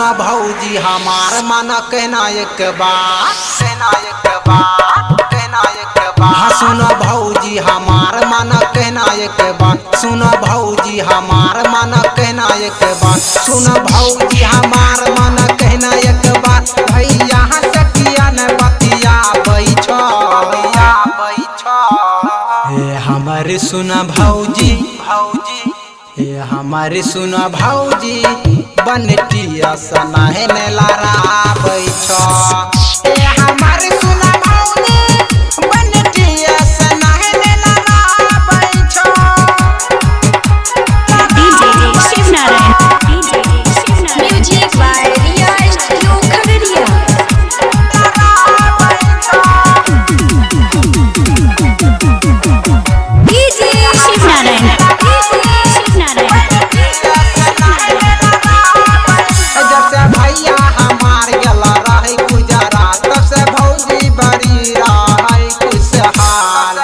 सुनो भौजी हमार मन कहना एक बात सुनो भौजी हमार मन कहना एक बात सुनो भौजी हमार मन कहना एक बात सुनो भौजी हमार मन कहना एक बात भैया सखिया न बतिया बैठो हे हमारे सुनो भौजी हे हमारे सुनो भौजी बनटिया सना है ने लारा बैठो हे हमारे सुनो भौजी बनटिया सना है ने लारा बैठो। DJ Shivnarayan music by Riya studio Khagaria. DJ Shivnarayan जब से भैया हमार गला रहे गुजरात तब से भौजी बड़ी रहे खुशहाल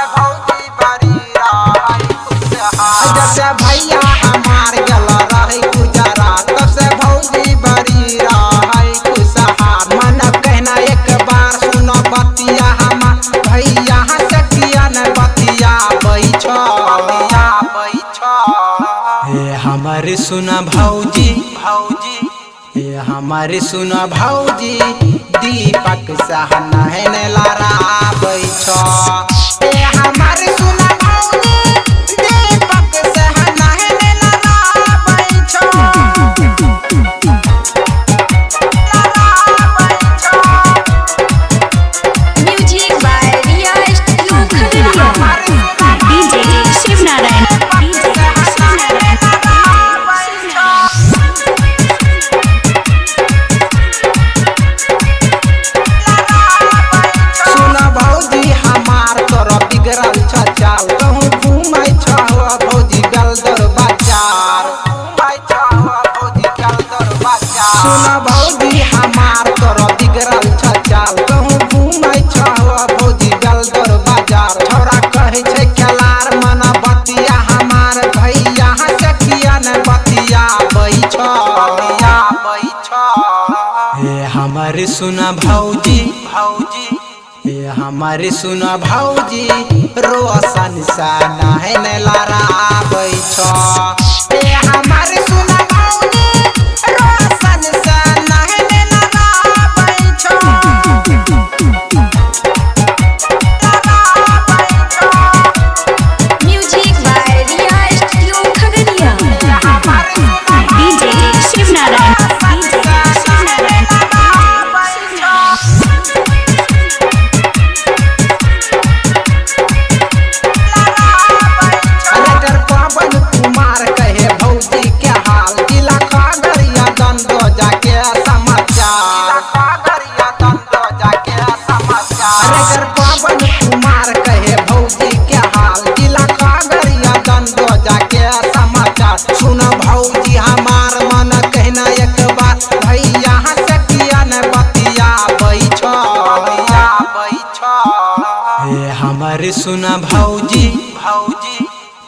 जब से भैया हमार गला रहे गुजरात तब से भौजी बड़ी रहे खुशहाल मन कहना एक बार सुनो बतिया हमार भैया सखिया न बतिया बैठो हे हमारे सुना भौजी हे हमारे सुना भौजी दीपक सहना है ने लारा बैठो हे हमारे सुना भौजी दीपक सहना है ने लारा बैठो music by Riya studio Khagaria. DJ Shivnarayan सुना भौजी हमार तोरा बिगड़ल चाल कहूँ घूमै छहो भौजी बेलदर बाजार सुना भौजी हमार तोरा बिगड़ल चाल कहूँ घूमै छहो भौजी बेलदर बाजार छोरा कहै छै खेलार मन बतिया हमार भैया सखिया न बतिया बैठो हे हमारे सुना भौजी हे हमारे सुना भौजी रोशन साना है ने लारा बैठो हे हमारे सुना भौजी रोशन साना है ने लारा बैठो music by Riya studio Khagaria. DJ Shivnarayan लेटर पवन कुमार कहे भौजी के हाल जिला खगड़िया दंदो जाके समाचार लेटर पवन कुमार कहे भौजी के हाल जिला खगड़िया दंदो जाके समाचार सुनो भौजी हमार मन कहना एक बात भैया सखिया न बतिया बैठो हे हमारे सुना भौजी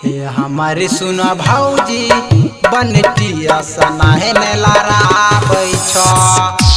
हे हमारे सुना भौजी बनटिया सना है ने लारा बैठो।